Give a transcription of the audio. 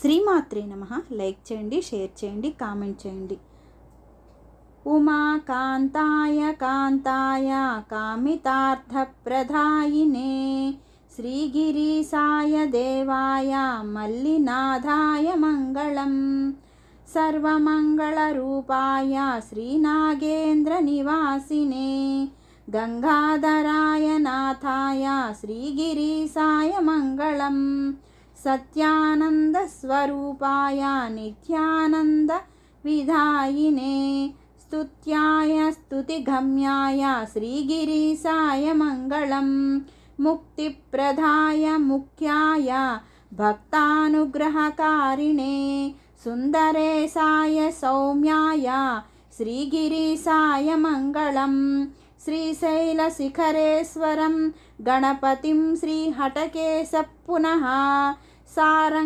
శ్రీమాత్రే నమః. లైక్ చేయండి, షేర్ చేయండి, కామెంట్ చేయండి. ఉమాకాంతాయ కాంతాయ కామితార్థప్రదాయినే శ్రీగిరీశాయ దేవాయ మల్లినాథాయ మంగళం. సర్వమంగళరూపాయ శ్రీనాగేంద్రనివాసినే గంగాధరాయ నాథాయ శ్రీగిరీశాయ మంగళం. సత్యానందస్వరూపాయ నిత్యానంద విధాయినే స్తుత్యాయ స్తుతిగమ్యాయ శ్రీగిరీశాయ మంగళం. ముక్తిప్రదాయ ముఖ్యాయ భక్తానుగ్రహకారిణే సుందరేశాయ సౌమ్యాయ శ్రీగిరీశాయ మంగళం. శ్రీశైలశిఖరేశ్వరం గణపతిం శ్రీహటకేశ పునః సారం